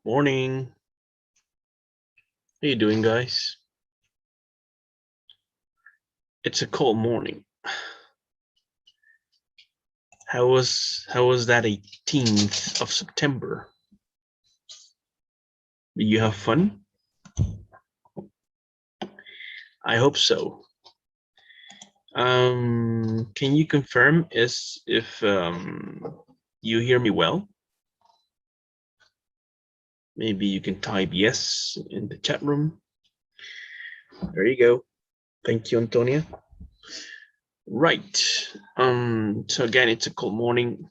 Morning. How you doing, guys? It's a cold morning. How was that 18th of September? Did you have fun? I hope so. Can you confirm if you hear me well? Maybe you can type yes in the chat room. There you go. Thank you, Antonia. Right. So again, it's a cold morning.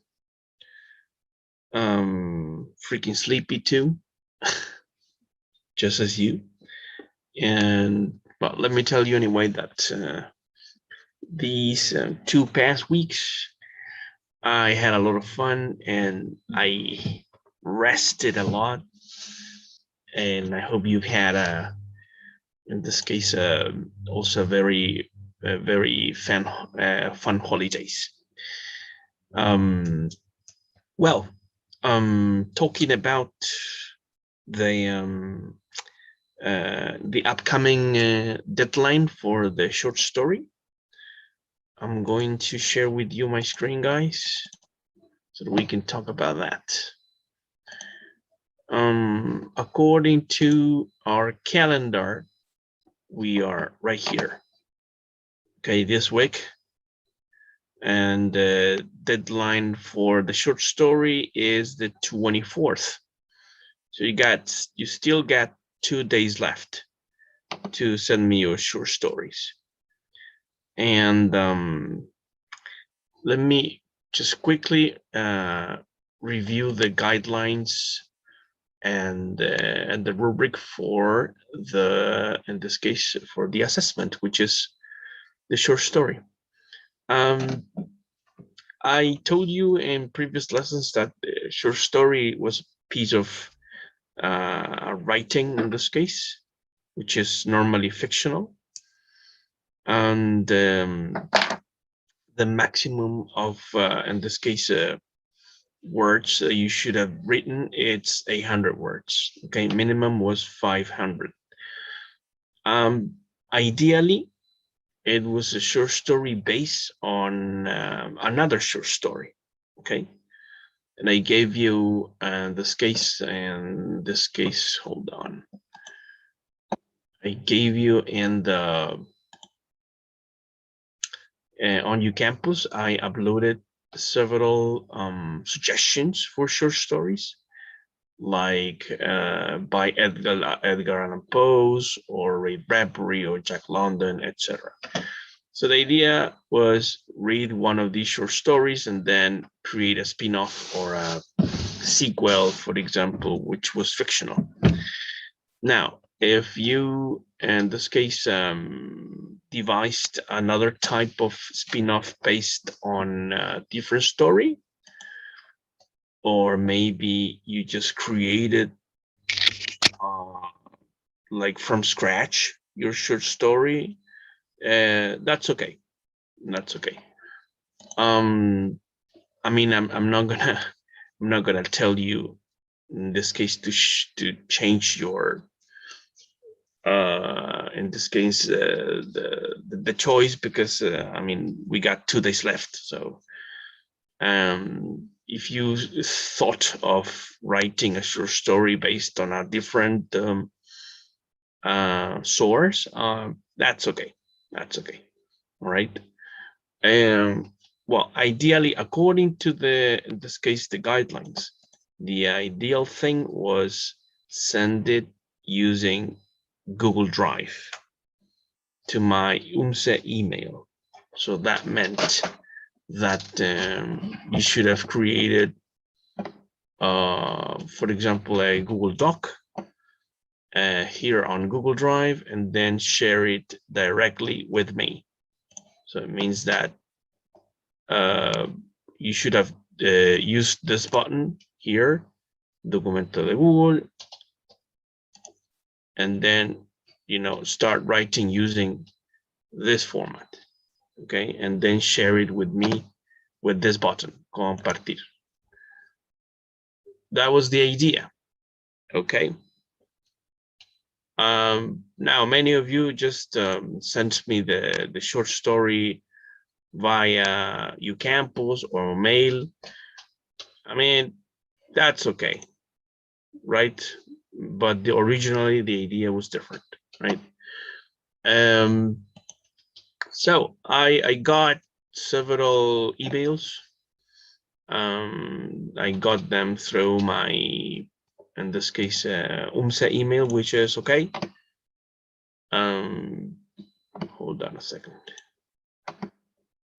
Freaking sleepy too, just as you. But let me tell you anyway that these 2 past weeks, I had a lot of fun and I rested a lot. And I hope you've had in this case, also very fun holidays. Well, talking about the upcoming deadline for the short story, I'm going to share with you my screen, guys, so that we can talk about that. According to our calendar, we are right here. Okay, this week, and the deadline for the short story is the 24th. So you still got 2 days left to send me your short stories. And let me just quickly review the guidelines and the rubric for in this case, for the assessment, which is the short story. I told you in previous lessons that the short story was a piece of writing in this case, which is normally fictional. And the maximum of, in this case, words you should have written, it's 800 words. Okay, minimum was 500. Ideally, it was a short story based on another short story. Okay, and I gave you this case, hold on. I gave you in the on UCampus, I uploaded several suggestions for short stories, like by Edgar Allan Poe or Ray Bradbury or Jack London, etc. So the idea was read one of these short stories and then create a spin-off or a sequel, for example, which was fictional. Now, if you, in this case, devised another type of spin-off based on a different story, or maybe you just created like from scratch your short story, that's okay. That's okay. I mean, I'm not gonna tell you in this case to change your in this case the choice, because I mean, we got 2 days left. So if you thought of writing a short story based on a different source, that's okay. That's okay. All right. Well, ideally, according to in this case, the guidelines, the ideal thing was send it using Google Drive to my UMSE email. So that meant that you should have created, for example, a Google Doc here on Google Drive, and then share it directly with me. So it means that you should have used this button here, Documento de Google, and then, you know, start writing using this format. Okay, and then share it with me with this button, compartir. That was the idea. Okay. Now, many of you just sent me the short story via uCampus or mail. I mean, that's okay, right? But originally the idea was different, right? So I got several emails. I got them through my, in this case, UMSA email, which is okay. Hold on a second.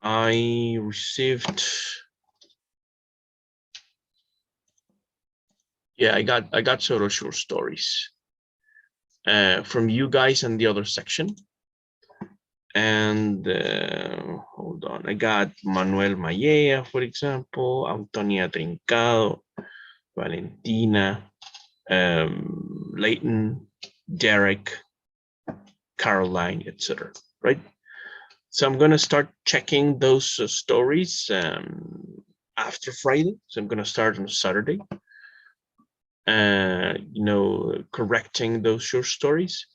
I received, yeah, I got several short stories from you guys in the other section. And hold on, I got Manuel Mayea, for example, Antonia Trincado, Valentina, Leighton, Derek, Caroline, etc. Right? So I'm gonna start checking those stories after Friday. So I'm gonna start on Saturday. Correcting those short stories.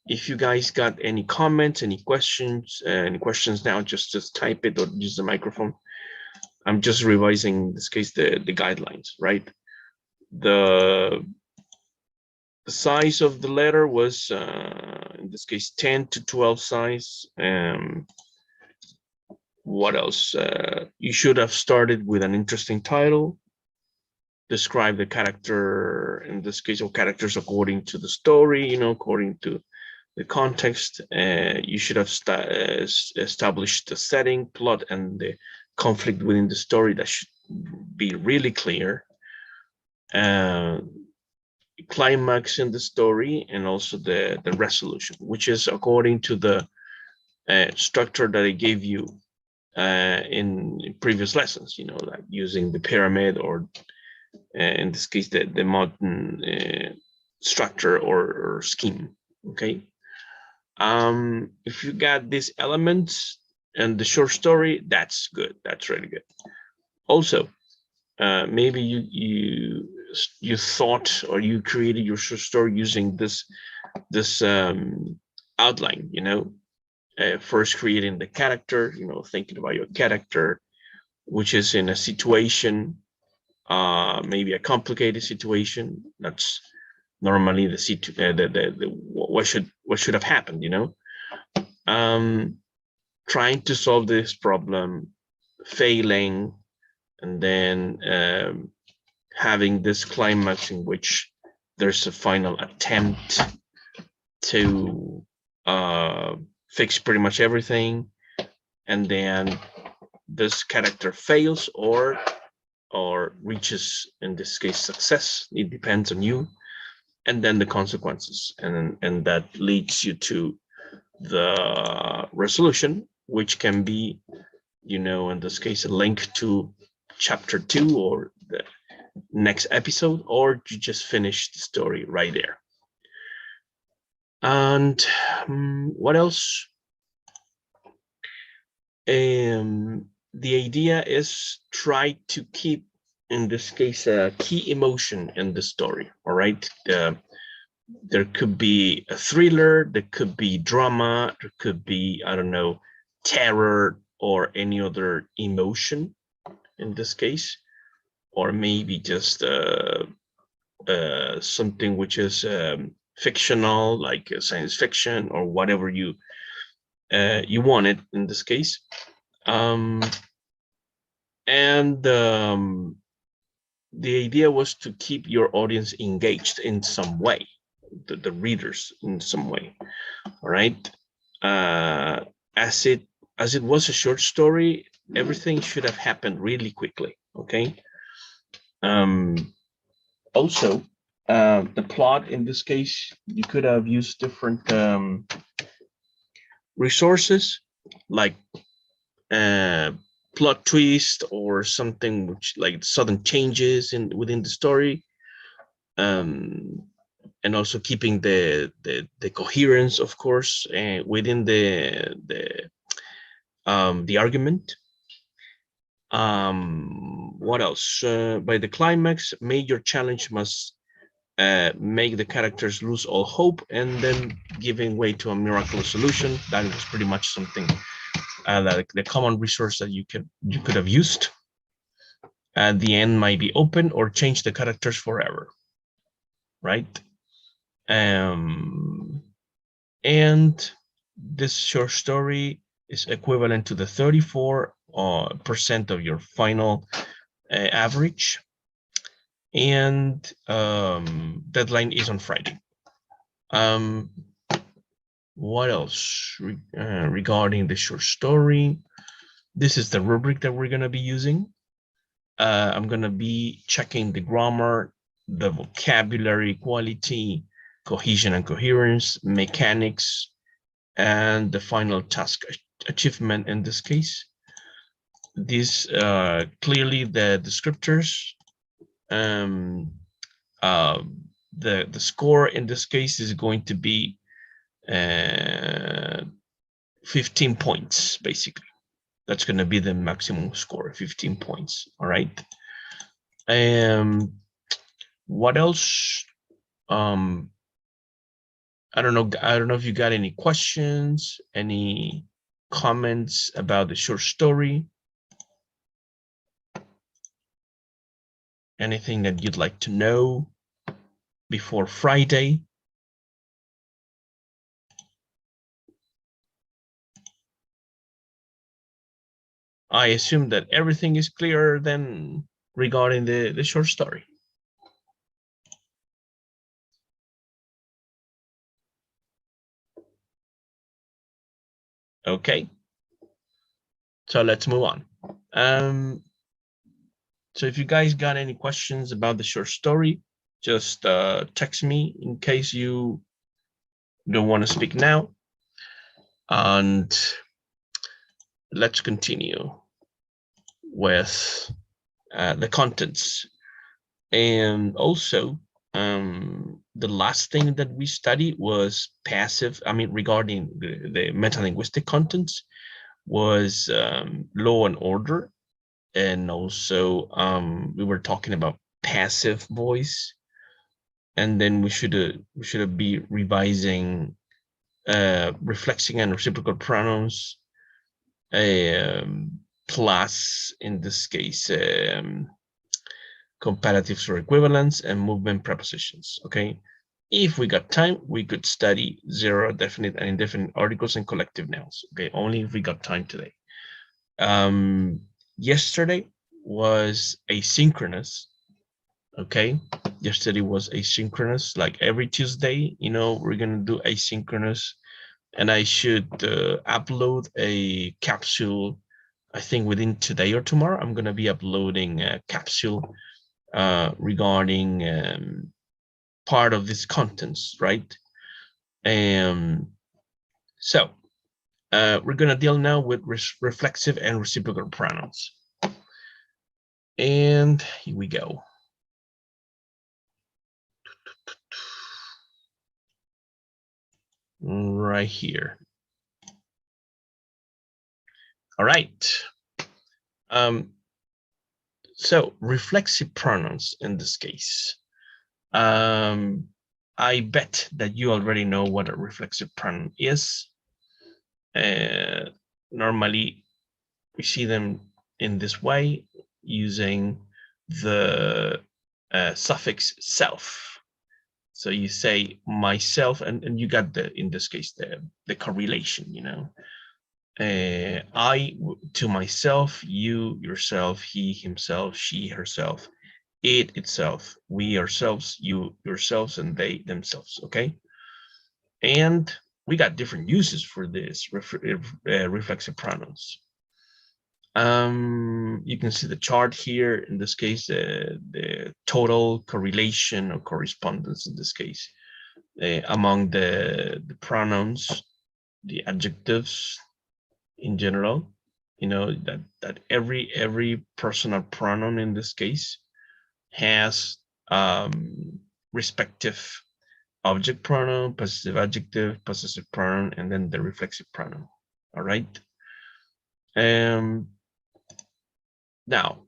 If you guys got any comments, any questions now, just type it or use the microphone. I'm just revising, in this case, the guidelines, right? The size of the letter was, in this case, 10 to 12 size. What else? You should have started with an interesting title. Describe the character, in this case, or characters according to the story, according to the context. You should have established the setting, plot, and the conflict within the story. That should be really clear. Climax in the story, and also the resolution, which is according to the structure that I gave you in previous lessons, like using the pyramid, or in this case, the modern structure or scheme. Okay. If you got these elements and the short story, that's good. That's really good. Also, maybe you thought, or you created your short story using this outline. First creating the character. Thinking about your character, which is in a situation, maybe a complicated situation. That's normally what should have happened. Trying to solve this problem, failing, and then having this climax in which there's a final attempt to fix pretty much everything, and then this character fails or reaches, in this case, success. It depends on you. And then the consequences, and that leads you to the resolution, which can be, in this case, a link to chapter 2 or the next episode, or you just finish the story right there. And what else? The idea is try to keep, in this case, a key emotion in the story. All right. There could be a thriller, there could be drama, there could be, I don't know, terror or any other emotion in this case, or maybe just something which is fictional, like science fiction or whatever you wanted in this case. The idea was to keep your audience engaged in some way, the readers in some way. All right. As it was a short story, everything should have happened really quickly. Okay. Also, the plot in this case, you could have used different resources, like plot twist or something which, like, sudden changes within the story, and also keeping the coherence, of course, within the argument. What else? By the climax, major challenge must make the characters lose all hope and then giving way to a miraculous solution. That was pretty much something like the common resource that you could have used. The end might be open or change the characters forever, right? And this short story is equivalent to the 34% of your final average, and deadline is on Friday. What else regarding the short story? This is the rubric that we're going to be using. I'm going to be checking the grammar, the vocabulary quality, cohesion and coherence, mechanics, and the final task achievement in this case. These clearly the descriptors. The score in this case is going to be 15 points, basically. That's going to be the maximum score, 15 points. All right. What else? I don't know if you got any questions, any comments about the short story. Anything that you'd like to know before Friday? I assume that everything is clear then regarding the short story. Okay, so let's move on. So if you guys got any questions about the short story, just text me in case you don't want to speak now. And let's continue with the contents. And also, the last thing that we studied was passive. I mean, regarding the metalinguistic contents was law and order. And also we were talking about passive voice. And then we should be revising reflexive and reciprocal pronouns, plus in this case comparatives or equivalents and movement prepositions. Okay, if we got time, we could study zero, definite, and indefinite articles and collective nouns. Okay, only if we got time today. Yesterday was asynchronous. Okay, yesterday was asynchronous. Like every Tuesday, you know, we're gonna do asynchronous, and I should upload a capsule. I think within today or tomorrow, I'm gonna be uploading a capsule regarding part of these contents, right? So we're gonna deal now with reflexive and reciprocal pronouns. And here we go. Right here. All right. So reflexive pronouns in this case. I bet that you already know what a reflexive pronoun is. Normally, we see them in this way using the suffix self. So you say myself, and you got the, in this case, the correlation, you know. I to myself, you yourself, he himself, she herself, it itself, we ourselves, you yourselves, and they themselves. Okay, and we got different uses for this reflexive pronouns. You can see the chart here. In this case, the total correlation or correspondence in this case among the pronouns, the adjectives in general. You know that every personal pronoun in this case has respective object pronoun, possessive adjective, possessive pronoun, and then the reflexive pronoun. All right. Now,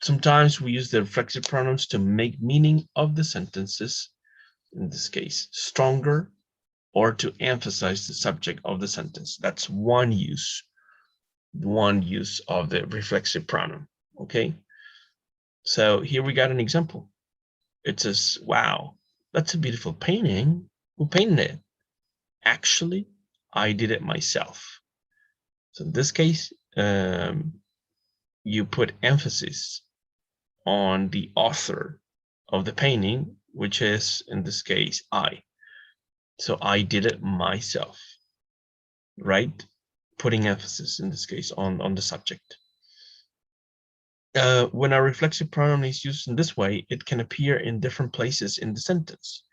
Sometimes we use the reflexive pronouns to make meaning of the sentences, in this case, stronger, or to emphasize the subject of the sentence. That's one use of the reflexive pronoun, okay? So here we got an example. It says, wow, that's a beautiful painting. Who painted it? Actually, I did it myself. So in this case, you put emphasis on the author of the painting, which is, in this case, I. So I did it myself, right? Putting emphasis, in this case, on the subject. When a reflexive pronoun is used in this way, it can appear in different places in the sentence,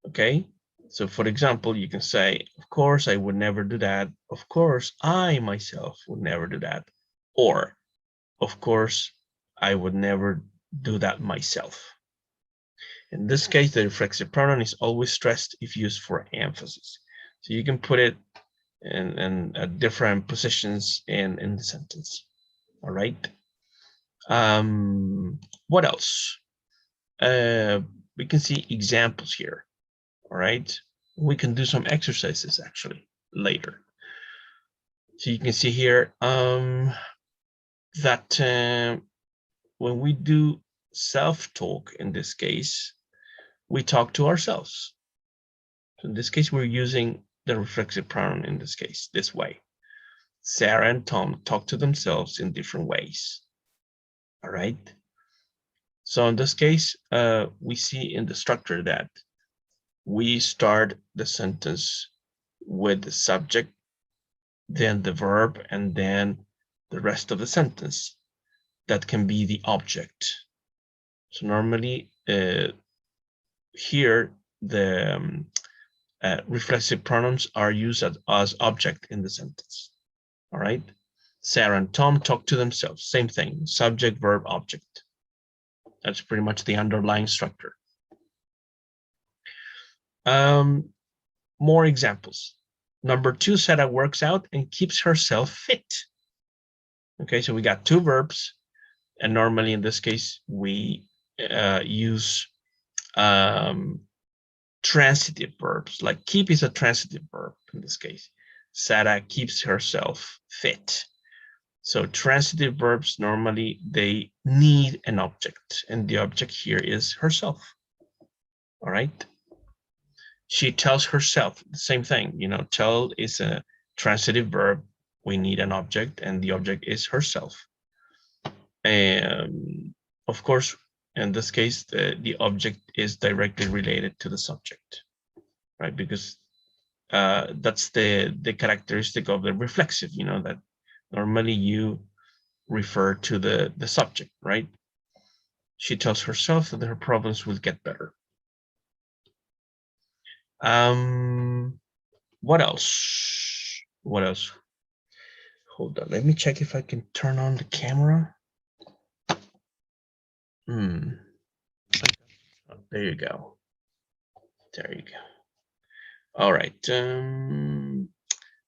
okay? So for example, you can say, of course, I would never do that. Of course, I myself would never do that. Or, of course, I would never do that myself. In this case, the reflexive pronoun is always stressed if used for emphasis. So you can put it in different positions in the sentence. All right. What else? We can see examples here. All right. We can do some exercises actually later. So you can see here that when we do self-talk, in this case, we talk to ourselves. So in this case, we're using the reflexive pronoun in this case, this way. Sarah and Tom talk to themselves in different ways. All right. So in this case, we see in the structure that we start the sentence with the subject, then the verb, and then the rest of the sentence. That can be the object. So normally here, the reflexive pronouns are used as object in the sentence. All right. Sarah and Tom talk to themselves. Same thing, subject, verb, object. That's pretty much the underlying structure. More examples. Number 2, Sarah works out and keeps herself fit. Okay, so we got 2 verbs, and normally in this case, we use transitive verbs. Like keep is a transitive verb in this case. Sarah keeps herself fit. So transitive verbs, normally they need an object, and the object here is herself. All right. She tells herself, the same thing, you know, tell is a transitive verb. We need an object, and the object is herself. And of course, in this case, the object is directly related to the subject, right? Because that's the characteristic of the reflexive, you know, that normally you refer to the subject, right? She tells herself that her problems will get better. What else? What else? Hold on, let me check if I can turn on the camera. Oh, there you go. There you go. All right.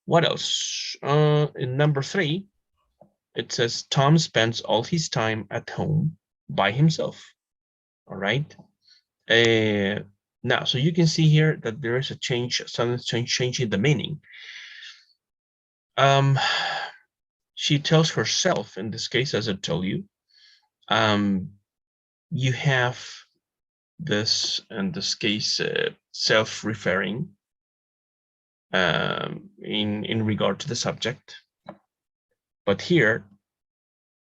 What else? In number 3, it says Tom spends all his time at home by himself. All right. Now, so you can see here that there is a change, sudden change in the meaning. She tells herself, in this case, as I told you, you have this, in this case, self-referring in regard to the subject. But here,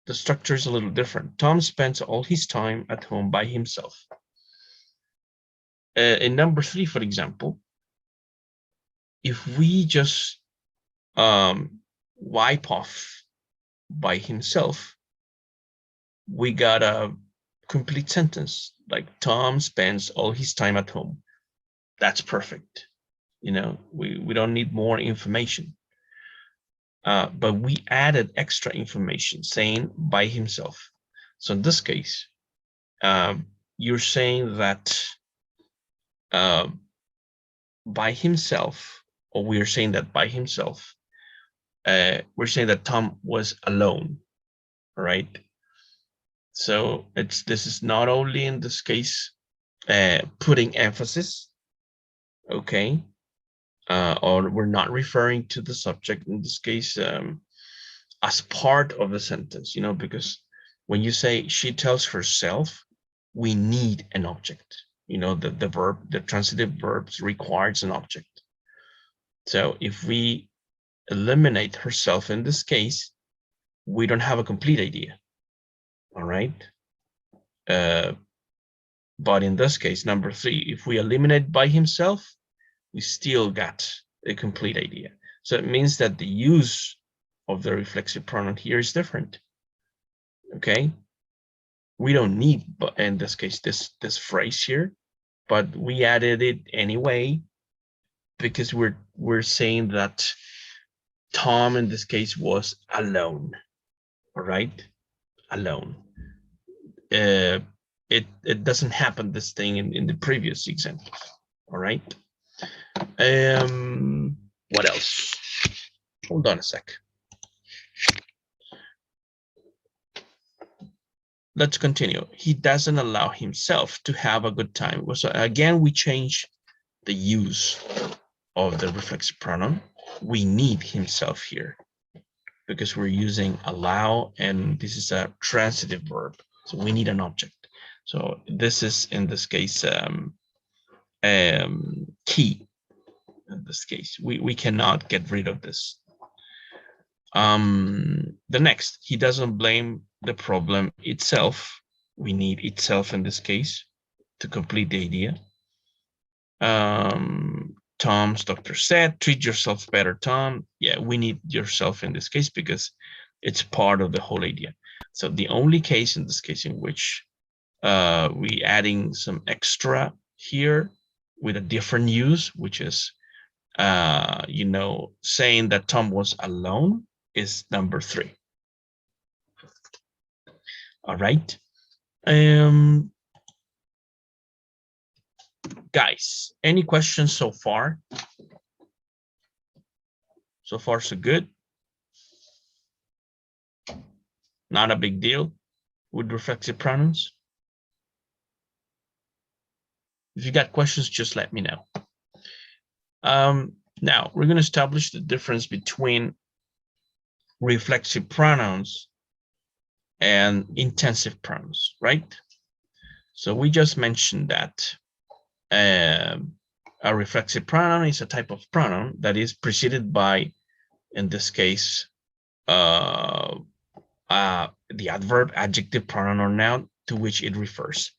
the structure is a little different. Tom spends all his time at home by himself. In number 3, for example, if we just wipe off by himself, we got a complete sentence, like Tom spends all his time at home. That's perfect. You know, we don't need more information. But we added extra information saying by himself. So in this case, you're saying that by himself, or we're saying that by himself, we're saying that Tom was alone, right? So this is not only in this case putting emphasis, okay, or we're not referring to the subject in this case as part of the sentence, because when you say she tells herself, we need an object. The verb, the transitive verbs requires an object. So if we eliminate herself in this case, we don't have a complete idea. All right. But in this case, number 3, if we eliminate by himself, we still got a complete idea. So it means that the use of the reflexive pronoun here is different. Okay. We don't need, but in this case, this phrase here, but we added it anyway because we're saying that Tom in this case was alone. All right, alone. It doesn't happen this thing in the previous example. All right. What else? Hold on a sec. Let's continue. He doesn't allow himself to have a good time. So again, we change the use of the reflexive pronoun. We need himself here because we're using allow, and this is a transitive verb. So we need an object. So this is in this case key. In this case, we cannot get rid of this. The next, he doesn't blame the problem itself. We need itself in this case to complete the idea. Tom's doctor said, treat yourself better, Tom. Yeah, we need yourself in this case because it's part of the whole idea. So the only case in this case in which we adding some extra here with a different use, which is saying that Tom was alone, is number 3. All right. Guys, any questions so far? So far, so good. Not a big deal with reflexive pronouns. If you got questions, just let me know. Now, we're going to establish the difference between reflexive pronouns and intensive pronouns, right? So we just mentioned that a reflexive pronoun is a type of pronoun that is preceded by, in this case, the adverb, adjective, pronoun, or noun to which it refers,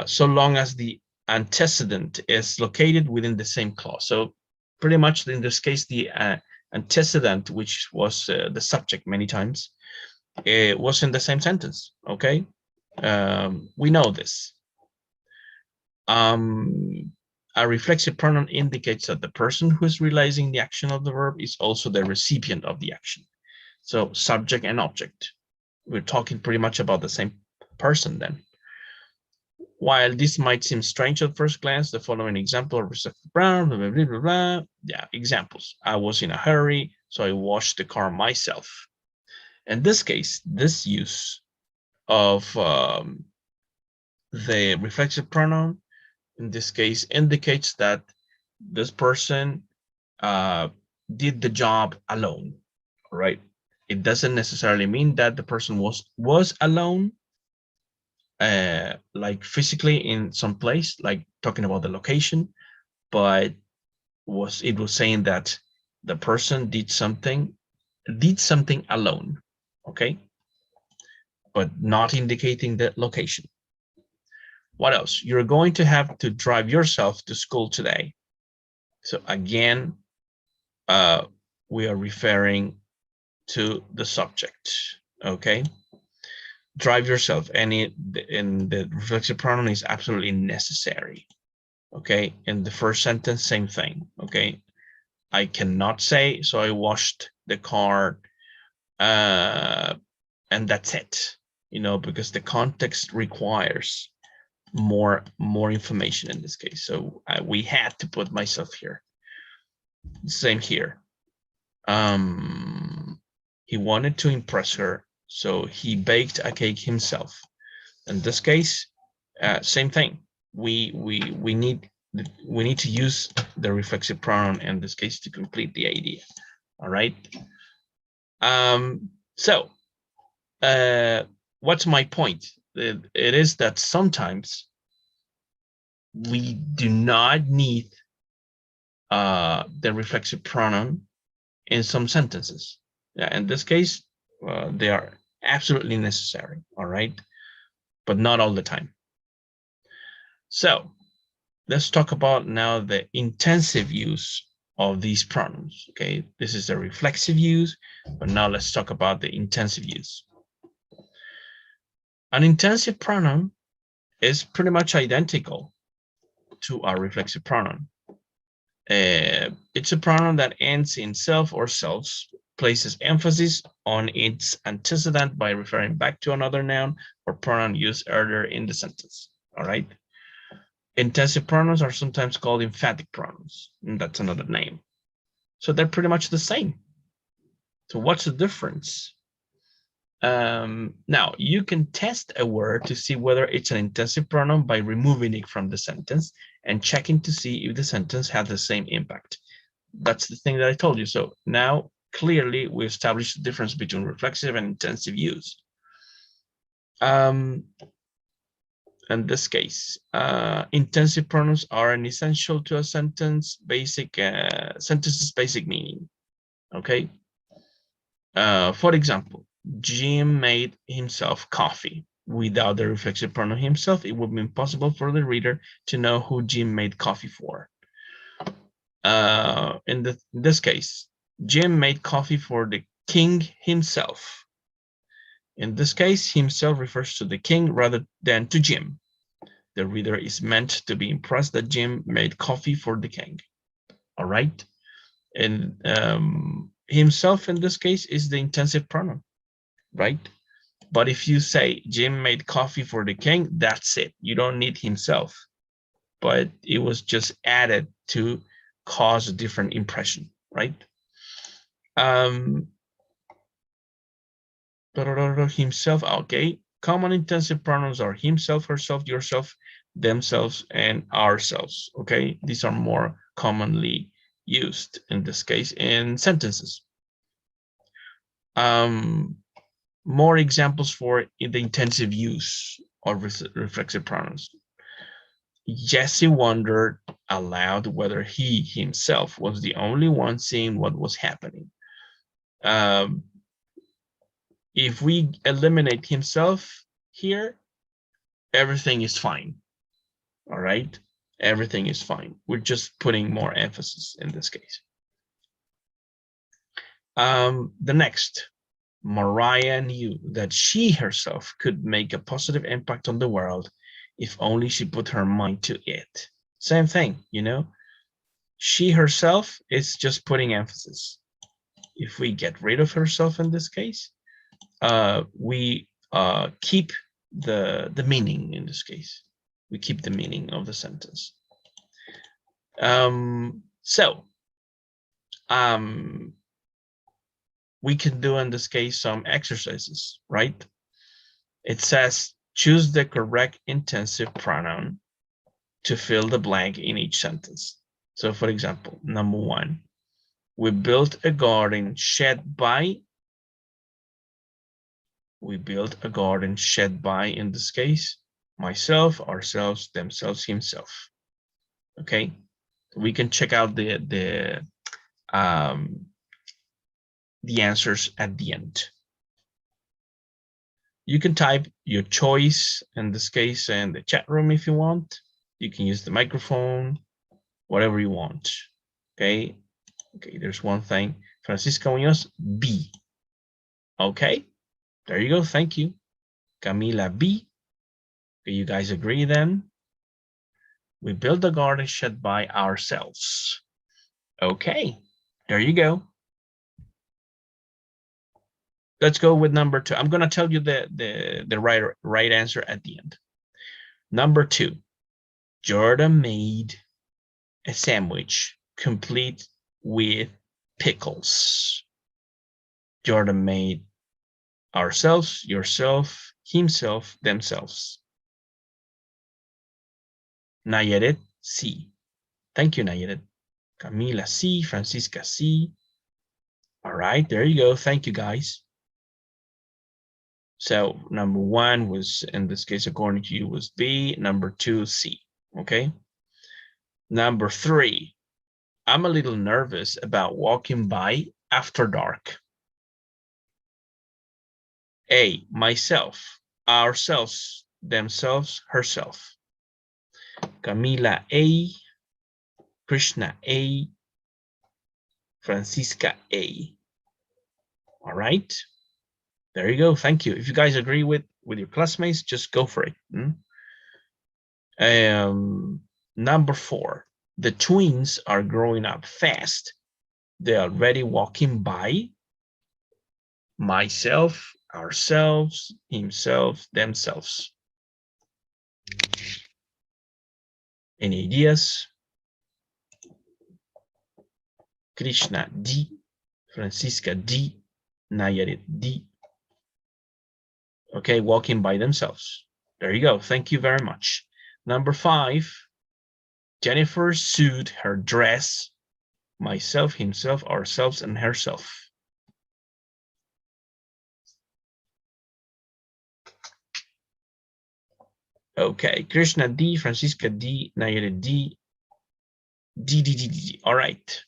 so long as the antecedent is located within the same clause. So pretty much in this case, the antecedent, which was the subject many times, it was in the same sentence. Okay, we know this. A reflexive pronoun indicates that the person who is realizing the action of the verb is also the recipient of the action. So subject and object. We're talking pretty much about the same person then. While this might seem strange at first glance, the following example of reflexive pronoun, blah, blah, blah, blah, blah. Yeah, examples. I was in a hurry, so I washed the car myself. In this case, this use of the reflexive pronoun, in this case, indicates that this person did the job alone, right? It doesn't necessarily mean that the person was alone, like physically in some place, like talking about the location, but it was saying that the person did something alone, okay, but not indicating the location. What else? You're going to have to drive yourself to school today. So again, we are referring to the subject, okay? Drive yourself, and the reflexive pronoun is absolutely necessary, okay? In the first sentence, same thing, okay? I cannot say, so I washed the car, and that's it, because the context requires more information in this case. So we had to put myself here. Same here. He wanted to impress her, So he baked a cake himself. In this case, same thing. We need to use the reflexive pronoun in this case to complete the idea. All right. So what's my point? It is that sometimes we do not need the reflexive pronoun in some sentences. Yeah, in this case, they are absolutely necessary. All right, but not all the time. So let's talk about now the intensive use of these pronouns. Okay, this is the reflexive use, but now let's talk about the intensive use. An intensive pronoun is pretty much identical to a reflexive pronoun. It's a pronoun that ends in self or selves, places emphasis on its antecedent by referring back to another noun or pronoun used earlier in the sentence. All right. Intensive pronouns are sometimes called emphatic pronouns, and that's another name. So they're pretty much the same. So what's the difference? Now, you can test a word to see whether it's an intensive pronoun by removing it from the sentence and checking to see if the sentence has the same impact. That's the thing that I told you. So now, clearly, we established the difference between reflexive and intensive use. In this case, intensive pronouns are an essential to a sentence's basic meaning. Okay. For example, Jim made himself coffee. Without the reflexive pronoun himself, it would be impossible for the reader to know who Jim made coffee for. In this case, Jim made coffee for the king himself. In this case, himself refers to the king rather than to Jim. The reader is meant to be impressed that Jim made coffee for the king. All right. And himself in this case is the intensive pronoun, right? But if you say Jim made coffee for the king, that's it. You don't need himself. But it was just added to cause a different impression, right? Himself, okay. Common intensive pronouns are himself, herself, yourself, themselves, and ourselves, okay? These are more commonly used in this case in sentences. More examples for the intensive use of reflexive pronouns. Jesse wondered aloud whether he himself was the only one seeing what was happening. If we eliminate himself here, everything is fine. All right, everything is fine. We're just putting more emphasis in this case. The next, Mariah knew that she herself could make a positive impact on the world if only she put her mind to it. Same thing, you know, she herself is just putting emphasis. If we get rid of herself in this case, we keep the meaning in this case. We keep the meaning of the sentence. We can do in this case some exercises, right? It says choose the correct intensive pronoun to fill the blank in each sentence. So for example, number 1, we built a garden shed by. We built a garden shed by, in this case, myself, ourselves, themselves, himself. Okay, we can check out the answers at the end. You can type your choice in this case in the chat room if you want. You can use the microphone, whatever you want. Okay, there's one thing. Francisca Muñoz, B. Okay, there you go. Thank you. Camila, B. Okay, you guys agree then? We built the garden shed by ourselves. Okay, there you go. Let's go with number 2. I'm going to tell you the right answer at the end. Number 2, Jordan made a sandwich complete with pickles. Jordan made ourselves, yourself, himself, themselves. Nayaret, sí. Thank you, Nayaret. Camila, sí. Francisca, sí. All right, there you go. Thank you, guys. So number one was, in this case, according to you, was B. Number two, C. Okay. Number three, I'm a little nervous about walking by after dark. A, myself, ourselves, themselves, herself. Camila, A. Krishna, A. Francisca, A. All right. There you go. Thank you. If you guys agree with your classmates, just go for it. Number four, the twins are growing up fast. They're already walking by. Myself, ourselves, himself, themselves. Any ideas? Krishna, D. Francisca, D. Nayarit, D. Okay, walking by themselves. There you go. Thank you very much. Number five, Jennifer sewed her dress. Myself, himself, ourselves, and herself. Okay, Krishna, D. Francisca, D. Nayarit, D. D, D, D, D, D. All right.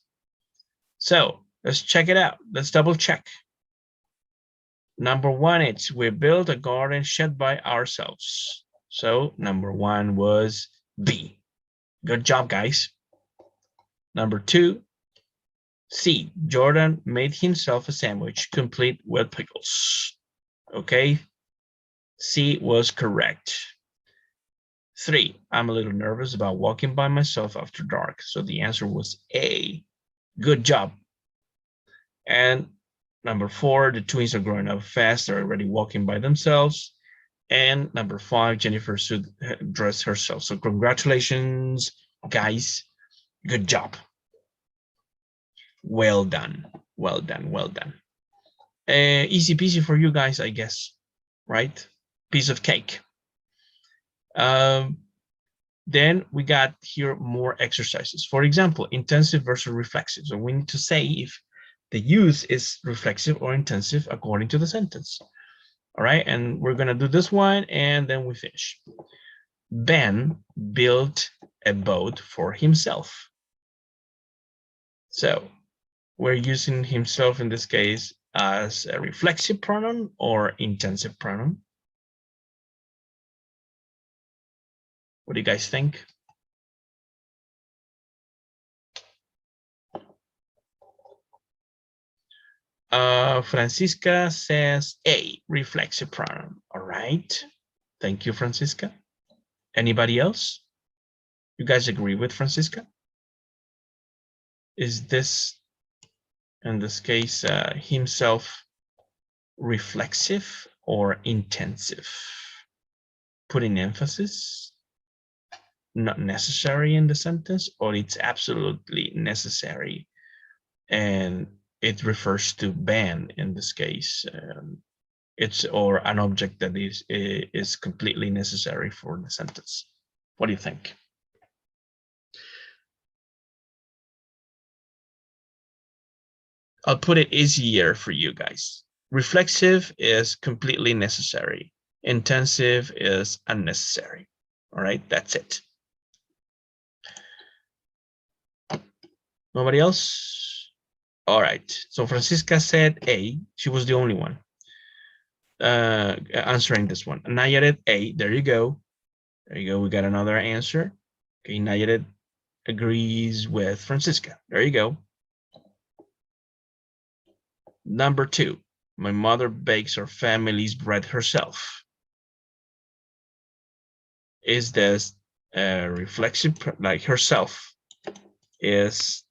So let's check it out. Let's double check. Number one, it's we built a garden shed by ourselves. So number one was B. Good job, guys. Number two, C. Jordan made himself a sandwich complete with pickles. Okay, C was correct. Three, I'm a little nervous about walking by myself after dark. So the answer was A. Good job. And number four, the twins are growing up fast. They're already walking by themselves. And number five, Jennifer should dress herself. So congratulations, guys. Good job. Well done. Well done. Well done. Easy peasy for you guys, I guess. Right? Piece of cake. Then we got here more exercises. For example, intensive versus reflexive. So we need to say if the use is reflexive or intensive according to the sentence. All right, and we're gonna do this one and then we finish. Ben built a boat for himself. So we're using himself in this case as a reflexive pronoun or intensive pronoun. What do you guys think? Francisca says A, reflexive pronoun. All right. Thank you, Francisca. Anybody else? You guys agree with Francisca? Is this, in this case, himself reflexive or intensive? Putting emphasis, not necessary in the sentence, or it's absolutely necessary and it refers to Ben in this case. It's or an object that is completely necessary for the sentence. What do you think? I'll put it easier for you guys. Reflexive is completely necessary. Intensive is unnecessary. All right, that's it. Nobody else? All right, so Francisca said A. She was the only one answering this one. Nayaret, A. There you go. There you go. We got another answer. Okay, Nayaret agrees with Francisca. There you go. Number two, my mother bakes her family's bread herself. Is this reflexive, like herself, is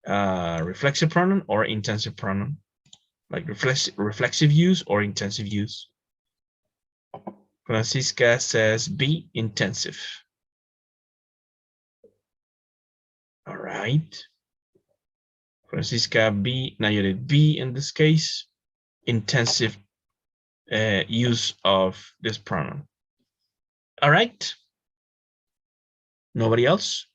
reflexive pronoun or intensive pronoun? Like reflexive use or intensive use? Francisca says B, intensive. All right. Francisca B, Nayarit B in this case. Intensive use of this pronoun. All right. Nobody else?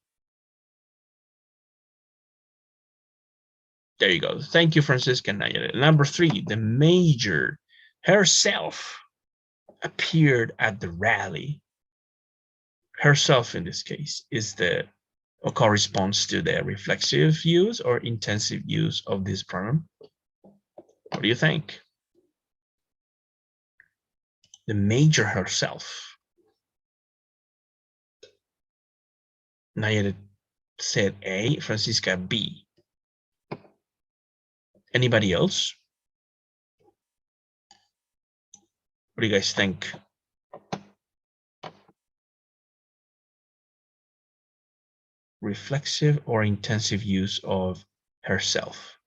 There you go. Thank you, Francisca Nayara. Number 3, the major herself appeared at the rally. Herself, in this case, is the or corresponds to the reflexive use or intensive use of this pronoun. What do you think? The major herself. Nayara said A, Francisca B. Anybody else? What do you guys think? Reflexive or intensive use of herself.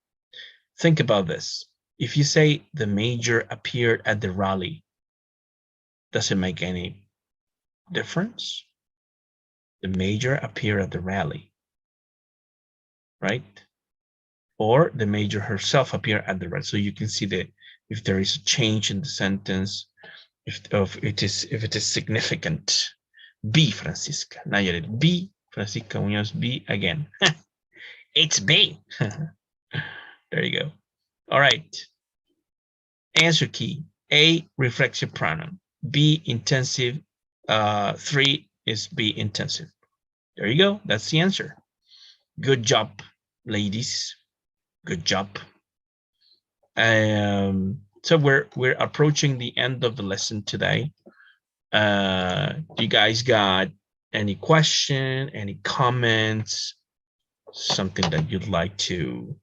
Think about this. If you say the major appeared at the rally, does it make any difference? The major appeared at the rally, right? Or the major herself appeared at the rally. So you can see that if there is a change in the sentence, if it is significant. B, Francisca. Nayarit, B, Francisca Muñoz, B again. It's B. There you go. All right. Answer key. A, reflexive pronoun. B, intensive. 3 is B, intensive. There you go. That's the answer. Good job, ladies. Good job. So we're approaching the end of the lesson today. You guys got any question, any comments, something that you'd like to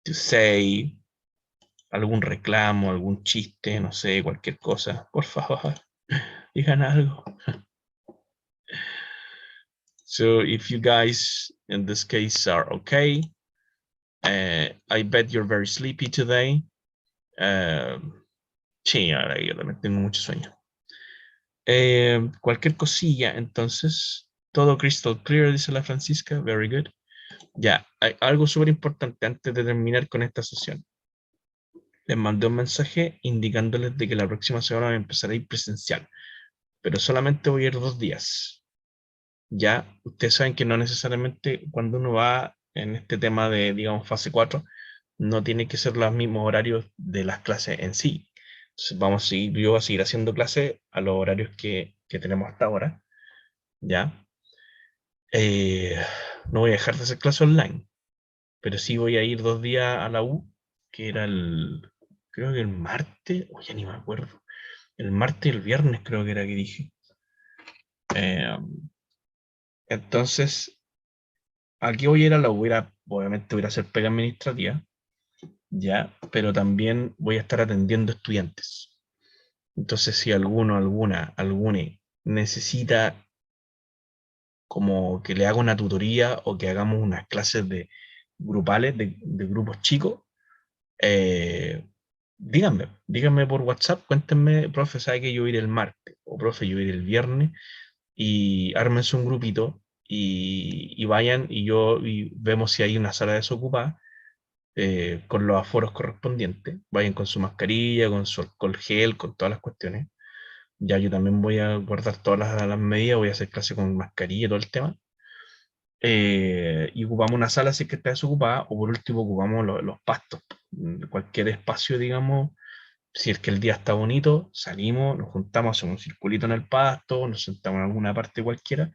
say? Algún reclamo, algún chiste, no sé, cualquier cosa, por favor, digan algo. So if you guys, in this case, are okay, I bet you're very sleepy today. Sí, ahora yo también tengo mucho sueño. Cualquier cosilla, entonces, todo crystal clear, dice la Francisca, very good. Ya, hay algo súper importante antes de terminar con esta sesión. Les mandé un mensaje indicándoles de que la próxima semana voy a empezar a ir presencial, pero solamente voy a ir 2 días. Ya, ustedes saben que no necesariamente cuando uno va en este tema de, digamos, fase 4, no tiene que ser los mismos horarios de las clases en sí. Entonces yo voy a seguir haciendo clases a los horarios que tenemos hasta ahora. Ya. No voy a dejar de hacer clases online, pero sí voy a ir 2 días a la U, que era creo que el martes, o ya ni me acuerdo. El martes y el viernes creo que era que dije. Entonces, aquí voy a ir a la U, obviamente voy a ir a hacer pega administrativa, ya, pero también voy a estar atendiendo estudiantes. Entonces, si alguno, alguna necesita como que le haga una tutoría o que hagamos unas clases grupales, de grupos chicos, díganme por WhatsApp, cuéntenme, profe, sabe que yo voy a ir el martes, o profe, yo voy a ir el viernes, y ármense un grupito y vayan y vemos si hay una sala desocupada con los aforos correspondientes. Vayan con su mascarilla, con su alcohol gel, con todas las cuestiones. Ya yo también voy a guardar todas las medidas, voy a hacer clase con mascarilla y todo el tema. Y ocupamos una sala si es que está desocupada, o por último ocupamos los pastos, cualquier espacio, digamos. Si es que el día está bonito, salimos, nos juntamos, hacemos un circulito en el pasto, nos sentamos en alguna parte cualquiera.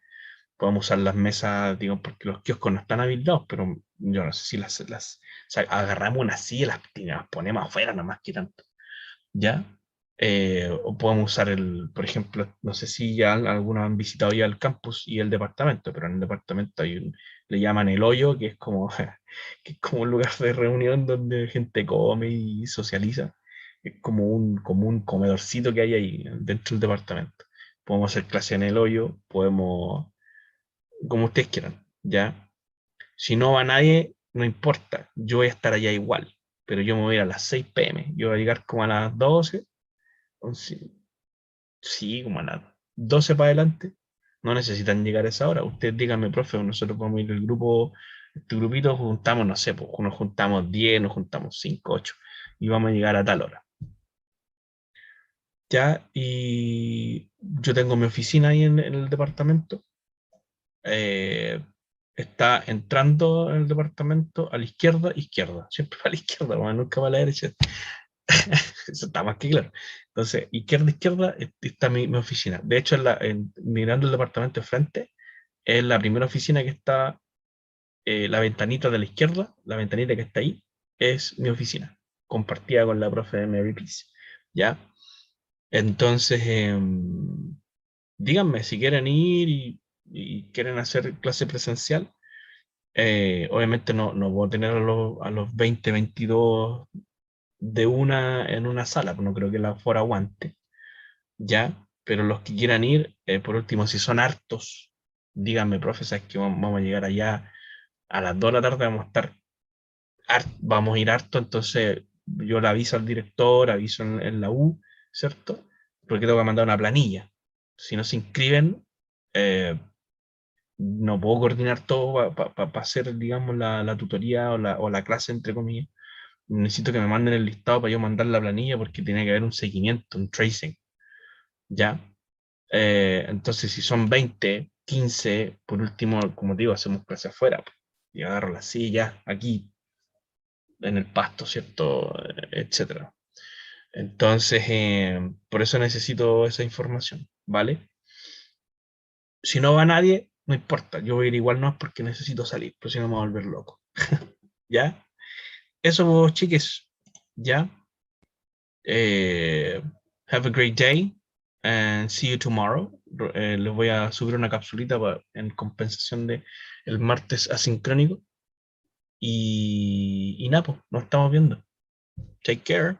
Podemos usar las mesas, digamos, porque los kioscos no están habilitados, pero yo no sé si o sea, agarramos una silla y las ponemos afuera, nomás que tanto. ¿Ya? O podemos usar por ejemplo, no sé si ya algunos han visitado ya el campus y el departamento, pero en el departamento le llaman el hoyo, que es como, que es como un lugar de reunión donde gente come y socializa. Es como un comedorcito que hay ahí dentro del departamento. Podemos hacer clase en el hoyo, podemos, como ustedes quieran, ¿ya? Si no va nadie, no importa, yo voy a estar allá igual, pero yo me voy a ir a las 6 p.m. Yo voy a llegar como a las 12. Sí, sí, como a las 12 para adelante. No necesitan llegar a esa hora. Ustedes díganme, profe, nosotros vamos a ir el grupo, este grupito, juntamos, no sé, pues nos juntamos 10, nos juntamos 5, 8, y vamos a llegar a tal hora. ya, y yo tengo mi oficina ahí en el departamento. eh, Está entrando en el departamento a la izquierda, izquierda, siempre va a la izquierda, bueno, nunca va a la derecha. Eso está más que claro. Entonces, izquierda, izquierda, está mi oficina. De hecho, mirando el departamento de frente, es la primera oficina que está, la ventanita de la izquierda, la ventanita que está ahí, es mi oficina, compartida con la profe de Mary Peace. ¿Ya? Entonces, díganme si quieren ir y quieren hacer clase presencial. Obviamente no voy a tener a los 20, 22 en una sala, pues no creo que la fuera aguante, ¿ya? Pero los que quieran ir, por último, si son hartos, díganme, profesor, que vamos a llegar allá a las 2 de la tarde, vamos a ir harto, entonces yo le aviso al director, aviso en la U, ¿cierto? Porque tengo que mandar una planilla. Si no se inscriben, eh, no puedo coordinar todo para hacer, digamos, la tutoría o la clase, entre comillas. Necesito que me manden el listado para yo mandar la planilla porque tiene que haber un seguimiento, un tracing, ¿ya? Entonces, si son 20, 15, por último, como digo, hacemos clase afuera, pues, y agarro la silla aquí en el pasto, ¿cierto? Etcétera. Entonces, por eso necesito esa información, ¿vale? Si no va nadie, no importa, yo voy a ir igual no porque necesito salir, pues si no me voy a volver loco, ¿ya? Eso, chiques, ¿ya? Eh, have a great day and see you tomorrow. Les voy a subir una capsulita en compensación de el martes asincrónico. Y nada, pues, nos estamos viendo. Take care.